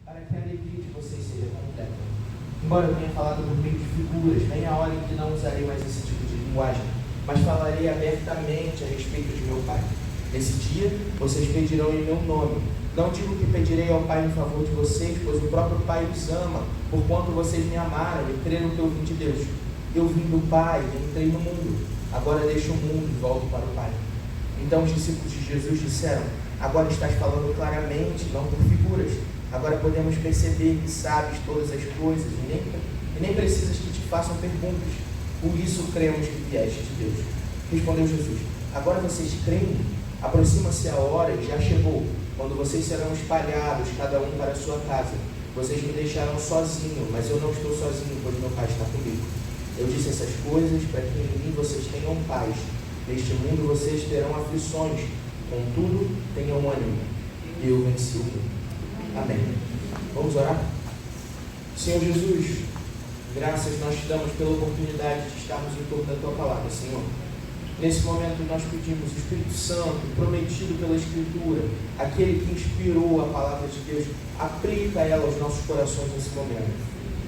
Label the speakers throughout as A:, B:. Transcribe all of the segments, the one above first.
A: para que a alegria de vocês seja completa. Embora eu tenha falado por meio de figuras, vem a hora em que não usarei mais esse tipo de linguagem, mas falarei abertamente a respeito de meu Pai. Nesse dia, vocês pedirão em meu nome. Não digo que pedirei ao Pai em favor de vocês, pois o próprio Pai os ama, porquanto vocês me amaram e creram que eu vim de Deus. Eu vim do Pai e entrei no mundo. Agora deixo o mundo e volto para o Pai. Então os discípulos de Jesus disseram: agora estás falando claramente, não por figuras. Agora podemos perceber que sabes todas as coisas e nem precisas que te façam perguntas. Por isso cremos que vieste de Deus. Respondeu Jesus: agora vocês creem? Aproxima-se a hora e já chegou, quando vocês serão espalhados, cada um para a sua casa. Vocês me deixaram sozinho, mas eu não estou sozinho, pois meu Pai está comigo. Eu disse essas coisas para que em mim vocês tenham paz. Neste mundo vocês terão aflições, contudo tenham ânimo. Eu venci o mundo. Amém. Vamos orar? Senhor Jesus, graças nós te damos pela oportunidade de estarmos em torno da tua palavra, Senhor. Nesse momento nós pedimos o Espírito Santo, prometido pela Escritura, aquele que inspirou a palavra de Deus, aplica ela aos nossos corações nesse momento.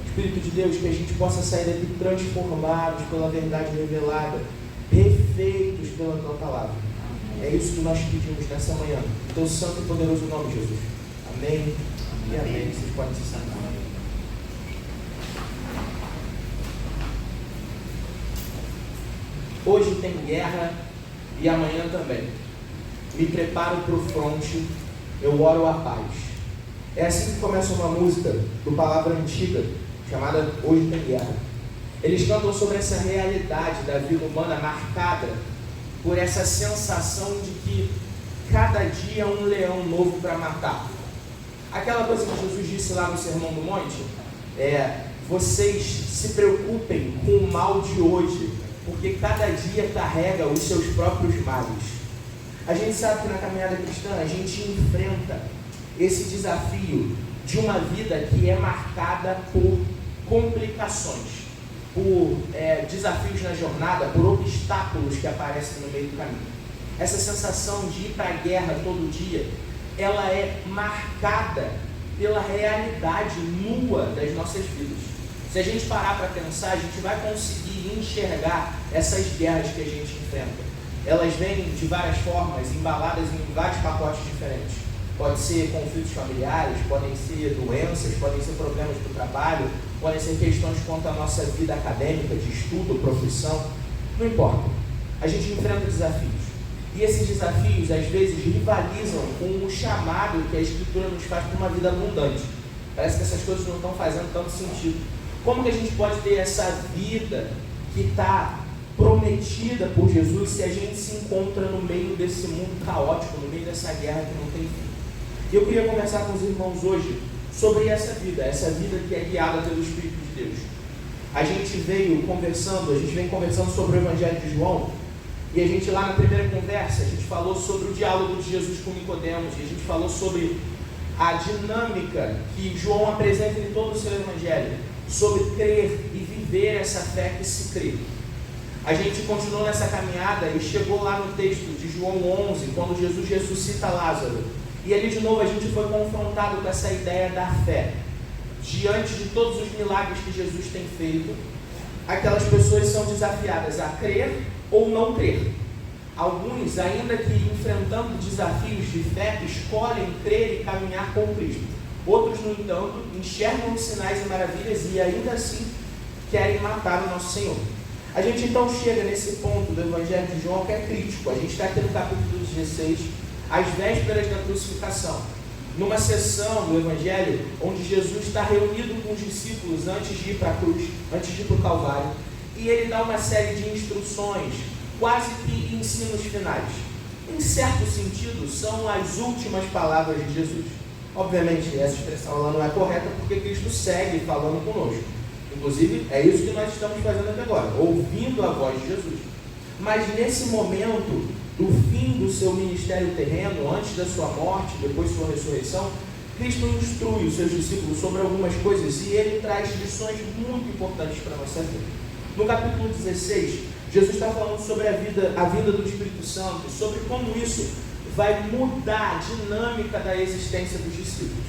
A: Espírito de Deus, que a gente possa sair daqui transformados pela verdade revelada, refeitos pela tua palavra. É isso que nós pedimos nessa manhã. Em teu santo e poderoso nome, Jesus. Amém e amém. Vocês podem se sentar. Hoje tem guerra e amanhã também. Me preparo para o fronte, eu oro a paz. É assim que começa uma música do Palavra Antiga, chamada Hoje Tem Guerra. Eles cantam sobre essa realidade da vida humana marcada por essa sensação de que cada dia é um leão novo para matar. Aquela coisa que Jesus disse lá no Sermão do Monte, vocês se preocupem com o mal de hoje, porque cada dia carrega os seus próprios males. A gente sabe que na caminhada cristã a gente enfrenta esse desafio de uma vida que é marcada por complicações, por desafios na jornada, por obstáculos que aparecem no meio do caminho. Essa sensação de ir para a guerra todo dia, ela é marcada pela realidade nua das nossas vidas. Se a gente parar para pensar, a gente vai conseguir enxergar essas guerras que a gente enfrenta. Elas vêm de várias formas, embaladas em vários pacotes diferentes. Pode ser conflitos familiares, podem ser doenças, podem ser problemas do trabalho, podem ser questões quanto à nossa vida acadêmica, de estudo, profissão. Não importa. A gente enfrenta desafios. E esses desafios, às vezes, rivalizam com o chamado que a Escritura nos faz para uma vida abundante. Parece que essas coisas não estão fazendo tanto sentido. Como que a gente pode ter essa vida que está prometida por Jesus se a gente se encontra no meio desse mundo caótico, no meio dessa guerra que não tem fim? E eu queria conversar com os irmãos hoje sobre essa vida que é guiada pelo Espírito de Deus. A gente vem conversando sobre o Evangelho de João, e a gente lá na primeira conversa, a gente falou sobre o diálogo de Jesus com Nicodemos, e a gente falou sobre a dinâmica que João apresenta em todo o seu Evangelho, sobre crer e viver essa fé que se crê. A gente continuou nessa caminhada e chegou lá no texto de João 11, quando Jesus ressuscita Lázaro. E ali de novo a gente foi confrontado com essa ideia da fé. Diante de todos os milagres que Jesus tem feito, aquelas pessoas são desafiadas a crer ou não crer. Alguns, ainda que enfrentando desafios de fé, escolhem crer e caminhar com Cristo. Outros, no entanto, enxergam os sinais e maravilhas e ainda assim querem matar o nosso Senhor. A gente então chega nesse ponto do Evangelho de João que é crítico. A gente está aqui no capítulo 16, às vésperas da crucificação, numa sessão do Evangelho onde Jesus está reunido com os discípulos antes de ir para a cruz, antes de ir para o Calvário, e ele dá uma série de instruções, quase que ensinos finais. Em certo sentido, são as últimas palavras de Jesus. Obviamente, essa expressão ela não é correta porque Cristo segue falando conosco. Inclusive, é isso que nós estamos fazendo até agora, ouvindo a voz de Jesus. Mas nesse momento do fim do seu ministério terreno, antes da sua morte, depois da sua ressurreição, Cristo instrui os seus discípulos sobre algumas coisas e ele traz lições muito importantes para a nossa vida. No capítulo 16, Jesus está falando sobre a vinda do Espírito Santo, sobre como isso vai mudar a dinâmica da existência dos discípulos.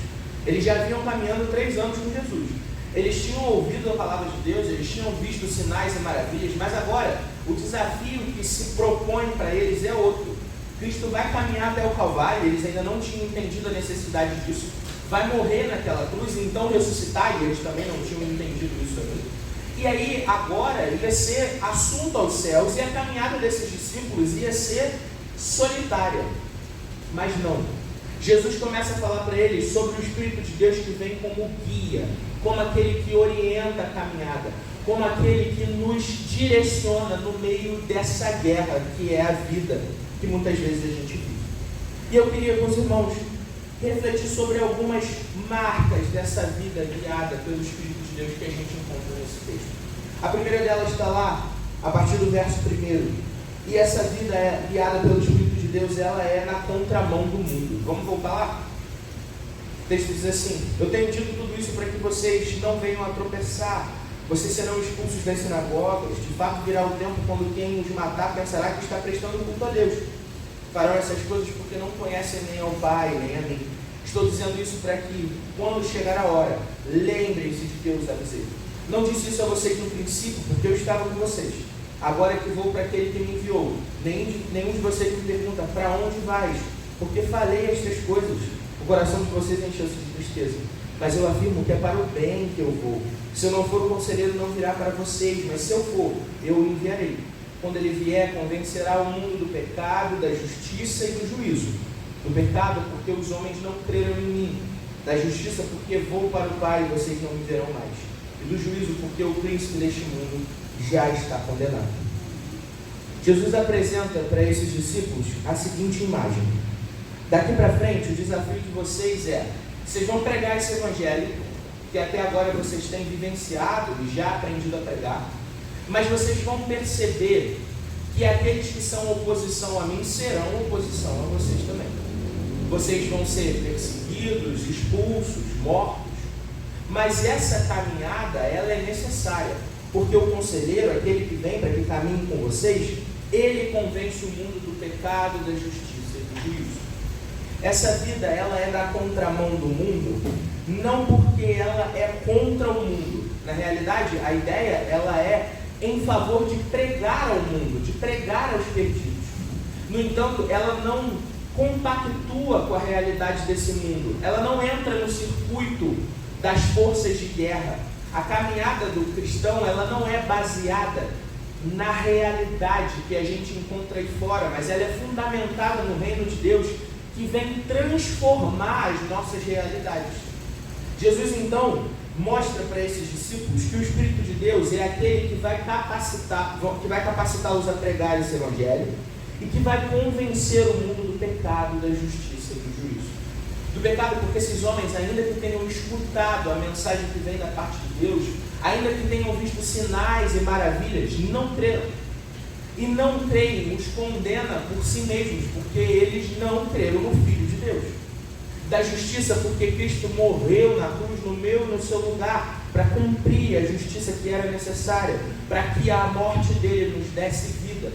A: Eles já vinham caminhando 3 anos com Jesus. Eles tinham ouvido a palavra de Deus, eles tinham visto sinais e maravilhas, mas agora o desafio que se propõe para eles é outro. Cristo vai caminhar até o Calvário, eles ainda não tinham entendido a necessidade disso, vai morrer naquela cruz e então ressuscitar, e eles também não tinham entendido isso ainda. E aí agora ia ser assunto aos céus, e a caminhada desses discípulos ia ser solitária. Mas não. Jesus começa a falar para eles sobre o Espírito de Deus que vem como guia, como aquele que orienta a caminhada, como aquele que nos direciona no meio dessa guerra que é a vida, que muitas vezes a gente vive. E eu queria com os irmãos refletir sobre algumas marcas dessa vida guiada pelo Espírito de Deus que a gente encontra nesse texto. A primeira delas está lá, a partir do verso 1. E essa vida guiada pelo Espírito de Deus, ela é na contramão do mundo. Vamos voltar lá? O texto diz assim: eu tenho dito tudo isso para que vocês não venham a tropeçar. Vocês serão expulsos das sinagogas. De fato virá o tempo quando quem os matar pensará que está prestando culto a Deus. Farão essas coisas porque não conhecem nem ao Pai, nem a mim. Estou dizendo isso para que, quando chegar a hora, lembrem-se de que eu os avisei. Não disse isso a vocês no princípio, porque eu estava com vocês. Agora que vou para aquele que me enviou, nenhum de vocês me pergunta: para onde vais? Porque falei estas coisas. O coração de vocês encheu-se de tristeza. Mas eu afirmo que é para o bem que eu vou. Se eu não for, o conselheiro não virá para vocês, mas se eu for, eu o enviarei. Quando ele vier, convencerá o mundo do pecado, da justiça e do juízo. Do pecado, porque os homens não creram em mim. Da justiça, porque vou para o Pai e vocês não me verão mais. E do juízo, porque o príncipe deste mundo já está condenado. Jesus apresenta para esses discípulos a seguinte imagem: daqui para frente, o desafio de vocês é: vocês vão pregar esse evangelho, que até agora vocês têm vivenciado e já aprendido a pregar, mas vocês vão perceber que aqueles que são oposição a mim serão oposição a vocês também. Vocês vão ser perseguidos, expulsos, mortos, mas essa caminhada, ela é necessária, porque o conselheiro, aquele que vem para que caminhe com vocês, ele convence o mundo do pecado, da justiça e do juízo. Essa vida, ela é na contramão do mundo, não porque ela é contra o mundo. Na realidade, a ideia, ela é em favor de pregar ao mundo, de pregar aos perdidos. No entanto, ela não compactua com a realidade desse mundo. Ela não entra no circuito das forças de guerra. A caminhada do cristão, ela não é baseada na realidade que a gente encontra aí fora, mas ela é fundamentada no reino de Deus, que vem transformar as nossas realidades. Jesus, então, mostra para esses discípulos que o Espírito de Deus é aquele que vai capacitá-los a pregar esse evangelho e que vai convencer o mundo do pecado, da justiça e do juízo. Do pecado, porque esses homens, ainda que tenham escutado a mensagem que vem da parte de Deus, ainda que tenham visto sinais e maravilhas, não creram. E não creem, os condena por si mesmos, porque eles não creram no Filho de Deus. Da justiça, porque Cristo morreu na cruz no meu e no seu lugar, para cumprir a justiça que era necessária, para que a morte dele nos desse vida.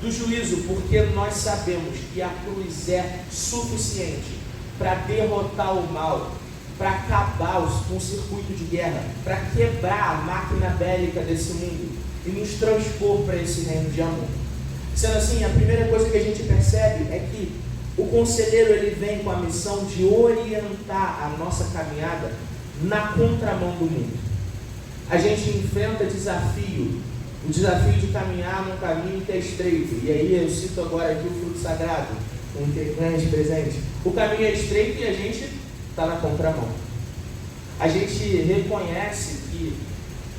A: Do juízo, porque nós sabemos que a cruz é suficiente para derrotar o mal, para acabar com o circuito de guerra, para quebrar a máquina bélica desse mundo e nos transpor para esse reino de amor. Sendo assim, a primeira coisa que a gente percebe é que o conselheiro, ele vem com a missão de orientar a nossa caminhada na contramão do mundo. A gente enfrenta o desafio de caminhar num caminho que é estreito. E aí eu cito agora aqui o fruto sagrado, um grande presente. O caminho é estreito e a gente está na contramão. A gente reconhece que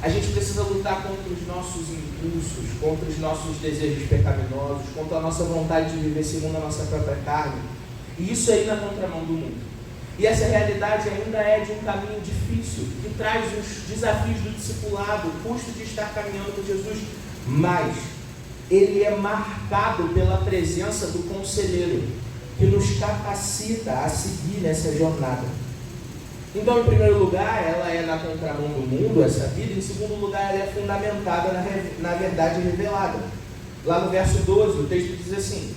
A: a gente precisa lutar contra os nossos impulsos, contra os nossos desejos pecaminosos, contra a nossa vontade de viver segundo a nossa própria carne. E isso aí na contramão do mundo. E essa realidade ainda é de um caminho difícil, que traz os desafios do discipulado, o custo de estar caminhando com Jesus. Mas ele é marcado pela presença do conselheiro, que nos capacita a seguir nessa jornada. Então, em primeiro lugar, ela é na contramão do mundo, essa vida. Em segundo lugar, ela é fundamentada na verdade revelada. Lá no verso 12, o texto diz assim: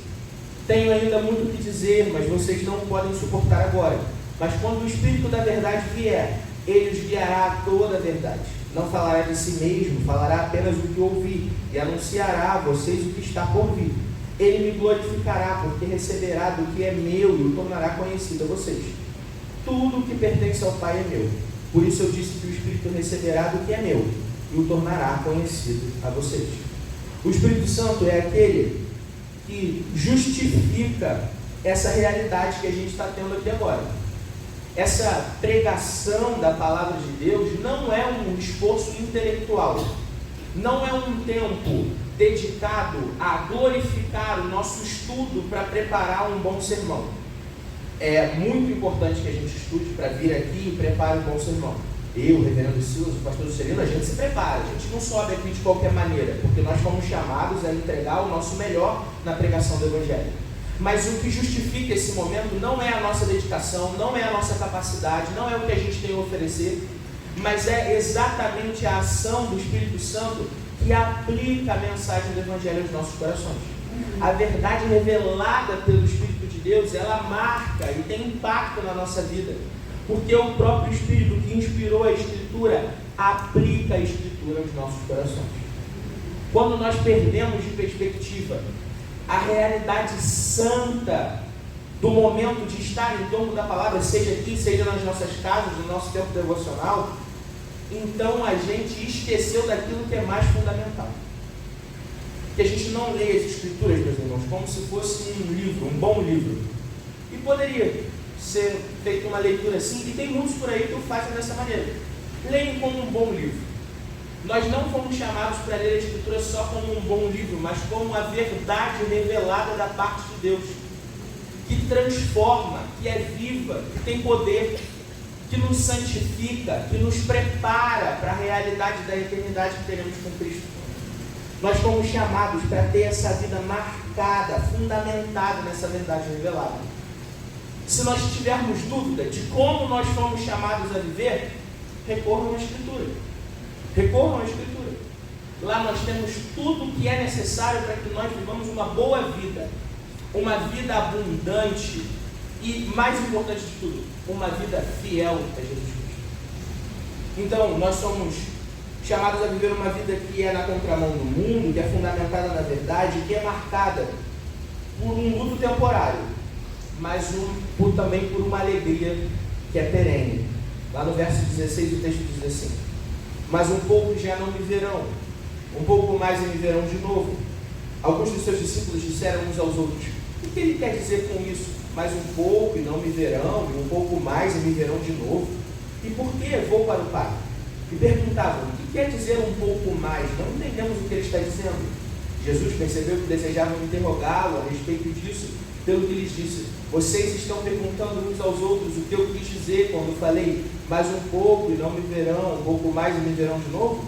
A: tenho ainda muito o que dizer, mas vocês não podem suportar agora. Mas quando o Espírito da verdade vier, ele os guiará a toda a verdade. Não falará de si mesmo, falará apenas o que ouvir, e anunciará a vocês o que está por vir. Ele me glorificará, porque receberá do que é meu e o tornará conhecido a vocês. Tudo o que pertence ao Pai é meu. Por isso eu disse que o Espírito receberá do que é meu e o tornará conhecido a vocês. O Espírito Santo é aquele que justifica essa realidade que a gente está tendo aqui agora. Essa pregação da palavra de Deus não é um esforço intelectual, não é um tempo dedicado a glorificar o nosso estudo para preparar um bom sermão. É muito importante que a gente estude para vir aqui e prepare um bom sermão. Eu, o reverendo Silas, o pastor Juscelino, a gente se prepara, a gente não sobe aqui de qualquer maneira, porque nós fomos chamados a entregar o nosso melhor na pregação do Evangelho. Mas o que justifica esse momento não é a nossa dedicação, não é a nossa capacidade, não é o que a gente tem a oferecer, mas é exatamente a ação do Espírito Santo que aplica a mensagem do Evangelho aos nossos corações. A verdade revelada pelo Espírito de Deus, ela marca e tem impacto na nossa vida, porque o próprio Espírito que inspirou a Escritura aplica a Escritura aos nossos corações. Quando nós perdemos de perspectiva a realidade santa do momento de estar em torno da palavra, seja aqui, seja nas nossas casas, no nosso tempo devocional, então a gente esqueceu daquilo que é mais fundamental. Que a gente não lê as Escrituras, meus irmãos, como se fosse um livro, um bom livro. E poderia ser feita uma leitura assim, e tem muitos por aí que o fazem dessa maneira. Leiam como um bom livro. Nós não fomos chamados para ler a Escritura só como um bom livro, mas como a verdade revelada da parte de Deus, que transforma, que é viva, que tem poder, que nos santifica, que nos prepara para a realidade da eternidade que teremos com Cristo. Nós fomos chamados para ter essa vida marcada, fundamentada nessa verdade revelada. Se nós tivermos dúvida de como nós fomos chamados a viver, recorram à Escritura. Recorram à Escritura. Lá nós temos tudo o que é necessário para que nós vivamos uma boa vida, uma vida abundante e, mais importante de tudo, uma vida fiel a Jesus Cristo. Então, nós somos chamados a viver uma vida que é na contramão do mundo, que é fundamentada na verdade, que é marcada por um luto temporário, mas também por uma alegria que é perene. Lá no verso 16 o texto diz assim: mas um pouco já não me verão, um pouco mais e me verão de novo. Alguns dos seus discípulos disseram uns aos outros: o que ele quer dizer com isso? Mais um pouco e não me verão, e um pouco mais e me verão de novo? E por que vou para o Pai? E perguntavam: o que quer dizer um pouco mais? Não entendemos o que ele está dizendo. Jesus percebeu que desejavam interrogá-lo a respeito disso, pelo que lhes disse: vocês estão perguntando uns aos outros o que eu quis dizer quando falei, mais um pouco e não me verão, um pouco mais e me verão de novo?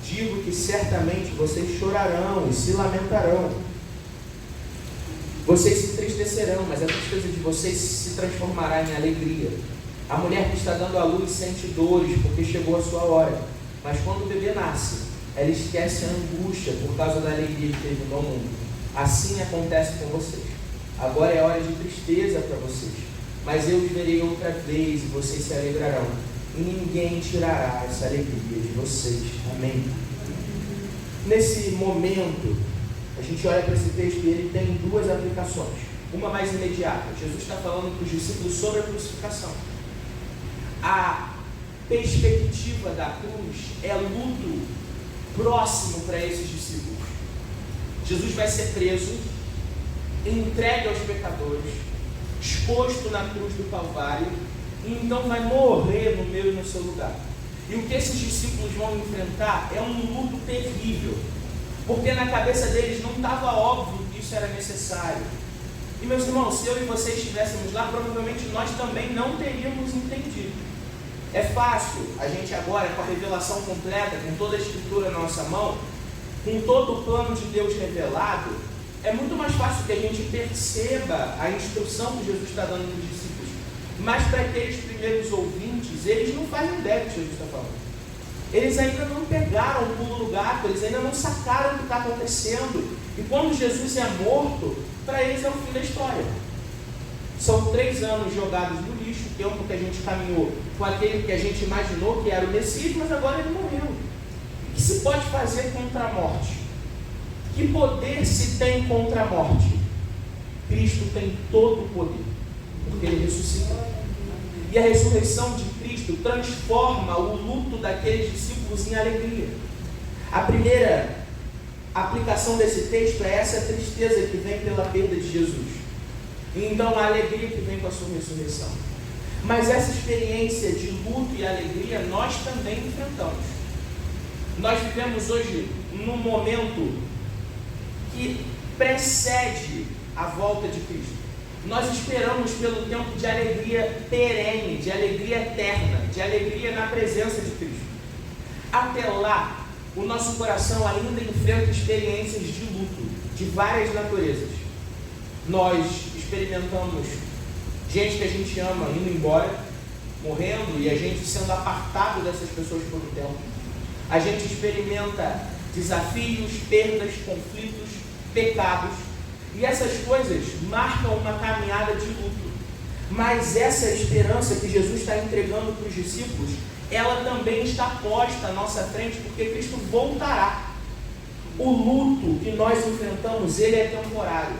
A: Digo que certamente vocês chorarão e se lamentarão. Vocês se entristecerão, mas a tristeza de vocês se transformará em alegria. A mulher que está dando à luz sente dores porque chegou a sua hora, mas quando o bebê nasce, ela esquece a angústia por causa da alegria que teve no mundo. Assim acontece com vocês. Agora é hora de tristeza para vocês, mas eu os verei outra vez e vocês se alegrarão, e ninguém tirará essa alegria de vocês. Amém? Nesse momento, a gente olha para esse texto e ele tem duas aplicações. Uma mais imediata. Jesus está falando para os discípulos sobre a crucificação. A perspectiva da cruz é luto próximo para esses discípulos. Jesus vai ser preso, entregue aos pecadores, exposto na cruz do Calvário, e então vai morrer no meu e no seu lugar. E o que esses discípulos vão enfrentar é um luto terrível, porque na cabeça deles não estava óbvio que isso era necessário. E meus irmãos, se eu e vocês estivéssemos lá, provavelmente nós também não teríamos entendido. É fácil a gente agora, com a revelação completa, com toda a Escritura na nossa mão, com todo o plano de Deus revelado, é muito mais fácil que a gente perceba a instrução que Jesus está dando para os discípulos. Mas para aqueles primeiros ouvintes, eles não fazem ideia do que Jesus está falando. Eles ainda não pegaram o pulo do gato, eles ainda não sacaram o que está acontecendo. E quando Jesus é morto, para eles é o fim da história. São 3 anos jogados no lixo, o tempo que a gente caminhou com aquele que a gente imaginou que era o Messias, mas agora ele morreu. O que se pode fazer contra a morte? Que poder se tem contra a morte? Cristo tem todo o poder, porque ele ressuscitou. E a ressurreição de Cristo transforma o luto daqueles discípulos em alegria. A primeira aplicação desse texto é essa tristeza que vem pela perda de Jesus. E então a alegria que vem com a sua ressurreição. Mas essa experiência de luto e alegria nós também enfrentamos. Nós vivemos hoje num momento que precede a volta de Cristo. Nós esperamos pelo tempo de alegria perene, de alegria eterna, de alegria na presença de Cristo. Até lá, o nosso coração ainda enfrenta experiências de luto, de várias naturezas. Nós experimentamos gente que a gente ama indo embora, morrendo, e a gente sendo apartado dessas pessoas por um tempo. A gente experimenta desafios, perdas, conflitos, pecados, e essas coisas marcam uma caminhada de luto. Mas essa esperança que Jesus está entregando para os discípulos, ela também está posta à nossa frente, porque Cristo voltará. O luto que nós enfrentamos, ele é temporário.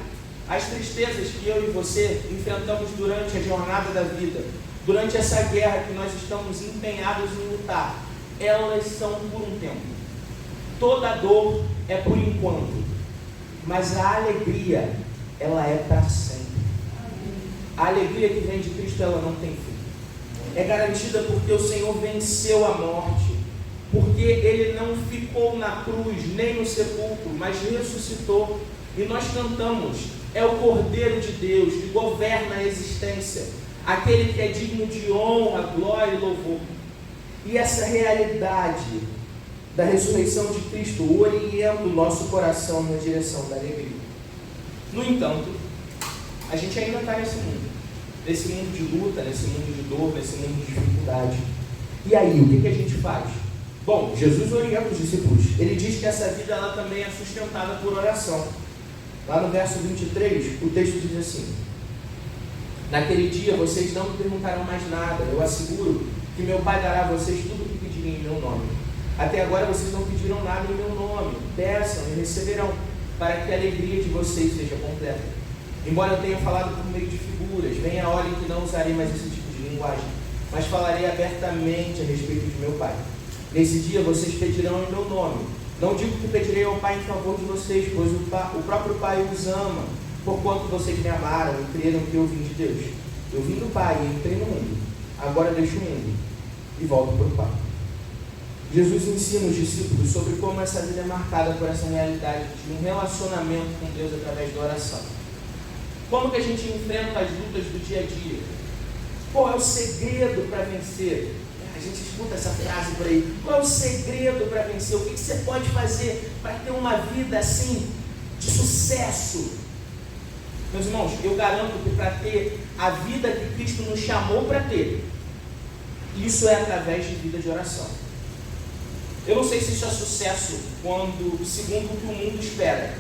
A: As tristezas que eu e você enfrentamos durante a jornada da vida, durante essa guerra que nós estamos empenhados em lutar, elas são por um tempo. Toda dor é por enquanto, mas a alegria, ela é para sempre. A alegria que vem de Cristo, ela não tem fim. É garantida porque o Senhor venceu a morte, porque Ele não ficou na cruz, nem no sepulcro, mas ressuscitou. E nós cantamos, é o Cordeiro de Deus que governa a existência, aquele que é digno de honra, glória e louvor. E essa realidade da ressurreição de Cristo orienta o nosso coração na direção da alegria. No entanto, a gente ainda está nesse mundo de luta, nesse mundo de dor, nesse mundo de dificuldade. E aí, o que a gente faz? Bom, Jesus orienta os discípulos. Ele diz que essa vida ela também é sustentada por oração. Lá no verso 23, o texto diz assim: naquele dia vocês não me perguntarão mais nada, eu asseguro que meu Pai dará a vocês tudo o que pedirem em meu nome. Até agora vocês não pediram nada em meu nome, peçam e receberão, para que a alegria de vocês seja completa. Embora eu tenha falado por meio de figuras, venha a hora em que não usarei mais esse tipo de linguagem, mas falarei abertamente a respeito de meu Pai. Nesse dia vocês pedirão em meu nome. Não digo que pedirei ao Pai em favor de vocês, pois o próprio Pai os ama, porquanto vocês me amaram e creram que eu vim de Deus. Eu vim do Pai e entrei no mundo. Agora deixo o mundo e volto para o Pai. Jesus ensina os discípulos sobre como essa vida é marcada por essa realidade de um relacionamento com Deus através da oração. Como que a gente enfrenta as lutas do dia a dia? Qual é o segredo para vencer? A gente escuta essa frase por aí. Qual é o segredo para vencer? O que você pode fazer para ter uma vida assim, de sucesso? Meus irmãos, eu garanto que para ter a vida que Cristo nos chamou para ter, isso é através de vida de oração. Eu não sei se isso é sucesso segundo o que o mundo espera.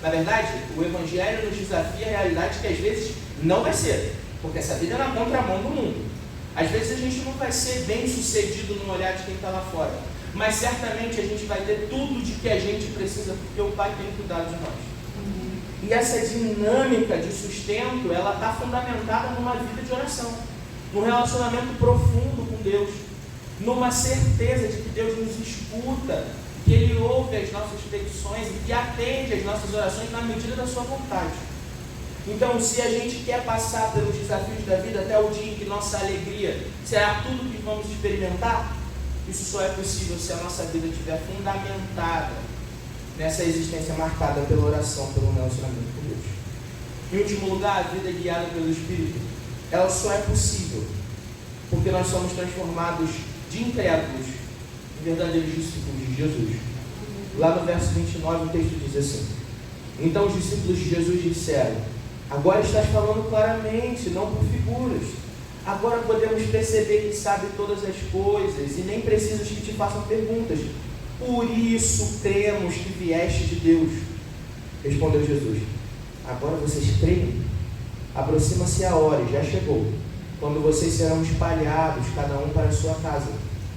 A: Na verdade, o Evangelho nos desafia a realidade que às vezes não vai ser, porque essa vida é na contramão do mundo. Às vezes a gente não vai ser bem sucedido no olhar de quem está lá fora, mas certamente a gente vai ter tudo de que a gente precisa, porque o Pai tem cuidado de nós. E essa dinâmica de sustento, ela está fundamentada numa vida de oração, num relacionamento profundo com Deus, numa certeza de que Deus nos escuta, que Ele ouve as nossas petições e que atende as nossas orações na medida da sua vontade. Então, se a gente quer passar pelos desafios da vida até o dia em que nossa alegria será tudo que vamos experimentar, isso só é possível se a nossa vida estiver fundamentada nessa existência marcada pela oração, pelo relacionamento com Deus. Em último lugar, a vida guiada pelo Espírito, ela só é possível porque nós somos transformados de incrédulos em verdadeiros discípulos de Jesus. Lá no verso 29 o texto diz assim: então os discípulos de Jesus disseram: agora estás falando claramente, não por figuras. Agora podemos perceber que sabe todas as coisas e nem precisas que te façam perguntas. Por isso cremos que vieste de Deus. Respondeu Jesus: agora vocês creem? Aproxima-se a hora, e já chegou, quando vocês serão espalhados, cada um para a sua casa.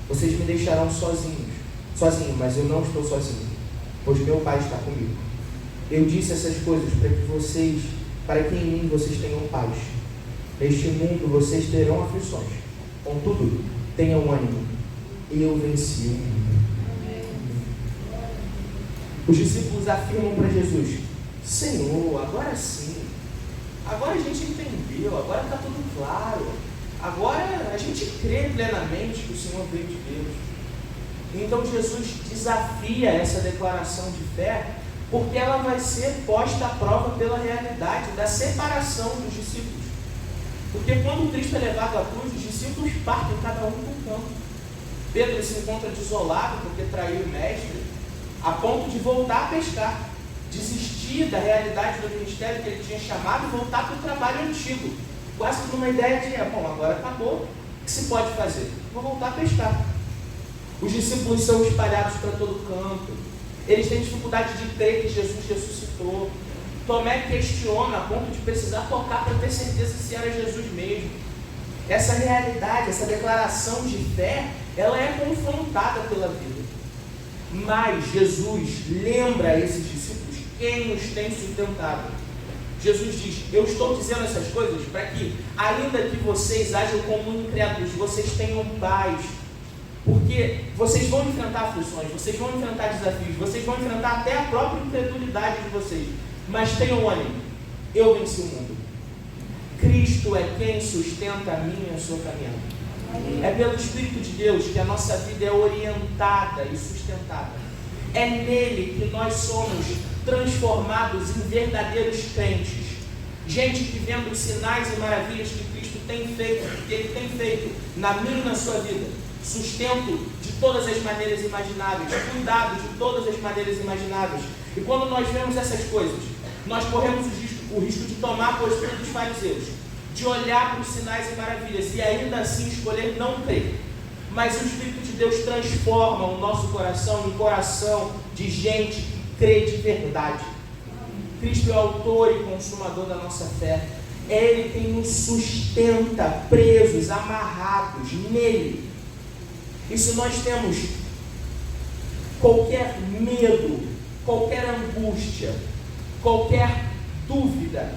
A: Vocês me deixarão sozinho, mas eu não estou sozinho, pois meu Pai está comigo. Eu disse essas coisas para que em mim vocês tenham paz. Neste mundo vocês terão aflições. Contudo, tenham ânimo. Eu venci o mundo. Os discípulos afirmam para Jesus: Senhor, agora sim. Agora a gente entendeu, agora está tudo claro. Agora a gente crê plenamente que o Senhor veio de Deus. Então Jesus desafia essa declaração de fé, porque ela vai ser posta à prova pela realidade da separação dos discípulos. Porque quando Cristo é levado à cruz, os discípulos partem cada um para um canto. Pedro se encontra desolado porque traiu o mestre, a ponto de voltar a pescar, desistir da realidade do ministério que ele tinha chamado e voltar para o trabalho antigo, quase com uma ideia de, bom, agora acabou, o que se pode fazer? Vou voltar a pescar. Os discípulos são espalhados para todo canto, eles têm dificuldade de crer que Jesus ressuscitou. Tomé questiona a ponto de precisar tocar para ter certeza se era Jesus mesmo. Essa realidade, essa declaração de fé, ela é confrontada pela vida. Mas Jesus lembra a esses discípulos quem os tem sustentado. Jesus diz: eu estou dizendo essas coisas para que, ainda que vocês ajam como incrédulos, vocês tenham paz. Porque vocês vão enfrentar aflições, vocês vão enfrentar desafios, vocês vão enfrentar até a própria incredulidade de vocês. Mas tenham ânimo, eu venci o mundo. Cristo é quem sustenta a minha e a sua caminhada. É pelo Espírito de Deus que a nossa vida é orientada e sustentada. É nele que nós somos transformados em verdadeiros crentes. Gente que vendo os sinais e maravilhas que Cristo tem feito, que Ele tem feito na minha e na sua vida, sustento de todas as maneiras imagináveis, cuidado de todas as maneiras imagináveis. E quando nós vemos essas coisas, nós corremos o risco de tomar a postura dos fariseus, de olhar para os sinais e maravilhas e ainda assim escolher não crer. Mas o Espírito de Deus transforma o nosso coração em coração de gente que crê de verdade. Cristo é o autor e consumador da nossa fé. É Ele quem nos sustenta presos, amarrados nele. E se nós temos qualquer medo, qualquer angústia, qualquer dúvida,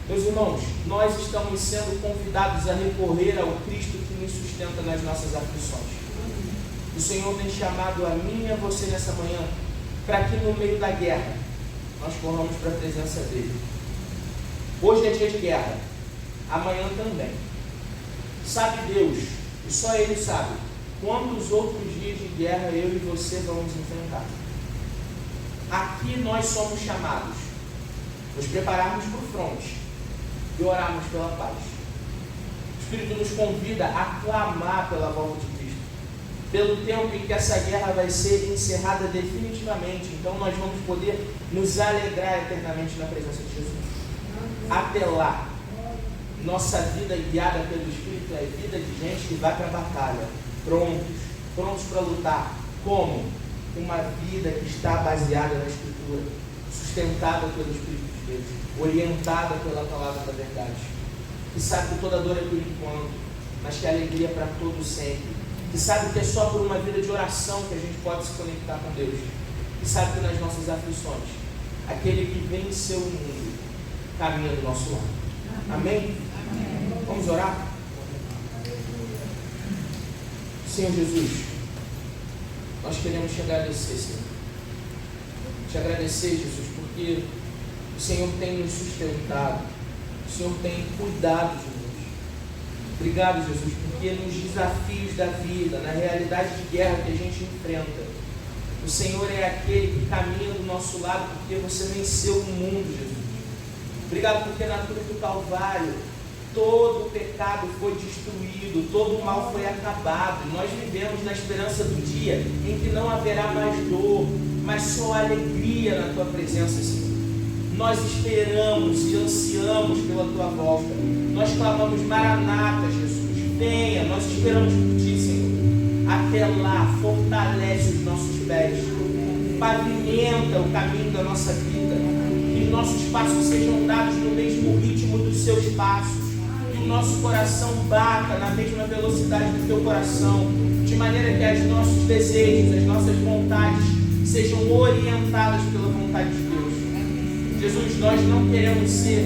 A: meus irmãos, nós estamos sendo convidados a recorrer ao Cristo que nos sustenta nas nossas aflições. O Senhor tem chamado a mim e a você nessa manhã para que no meio da guerra nós corramos para a presença dEle. Hoje é dia de guerra, amanhã também. Sabe Deus, e só Ele sabe, quantos outros dias de guerra eu e você vamos enfrentar. Aqui nós somos chamados, nos prepararmos para o fronte e orarmos pela paz. O Espírito nos convida a clamar pela volta de Cristo, pelo tempo em que essa guerra vai ser encerrada definitivamente. Então nós vamos poder nos alegrar eternamente na presença de Jesus. Até lá, nossa vida guiada pelo Espírito é a vida de gente que vai para a batalha, prontos para lutar. Como? Uma vida que está baseada na Escritura, sustentada pelo Espírito de Deus, orientada pela palavra da verdade, que sabe que toda dor é por enquanto, mas que a alegria é para todo sempre, que sabe que é só por uma vida de oração que a gente pode se conectar com Deus, que sabe que nas nossas aflições, aquele que venceu o mundo caminha do nosso lado. Amém? Amém. Vamos orar? Senhor Jesus, nós queremos te agradecer, Senhor. Te agradecer, Jesus, porque o Senhor tem nos sustentado, o Senhor tem cuidado de nós. Obrigado, Jesus, porque nos desafios da vida, na realidade de guerra que a gente enfrenta, o Senhor é aquele que caminha do nosso lado, porque você venceu o mundo, Jesus. Obrigado porque na cruz do Calvário todo o pecado foi destruído, todo o mal foi acabado. Nós vivemos na esperança do dia em que não haverá mais dor, mas só alegria na Tua presença, Senhor. Nós esperamos e ansiamos pela Tua volta. Nós clamamos: Maranata, Jesus, venha. Nós esperamos por Ti, Senhor. Até lá, fortalece os nossos pés, pavimenta o caminho da nossa vida, que os nossos passos sejam dados no mesmo ritmo dos seus passos, que o nosso coração bata na mesma velocidade do teu coração, de maneira que os nossos desejos, as nossas vontades sejam orientadas pela vontade de Deus. Jesus, nós não queremos ser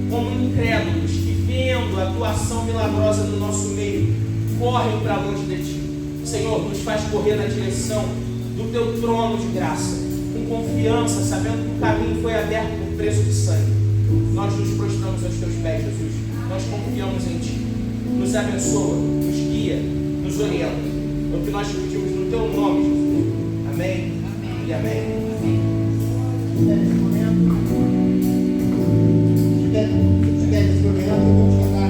A: como incrédulos que, vendo a tua ação milagrosa no nosso meio, correm para longe de ti. Senhor, nos faz correr na direção do teu trono de graça, com confiança, sabendo que o caminho foi aberto por preço de sangue. Nós nos prostramos aos teus pés, Jesus. Nós confiamos em ti. Nos abençoa, nos guia, nos orienta. É o que nós te pedimos no teu nome, Jesus. Amém, amém. E amém.
B: Nesse momento, vamos cantar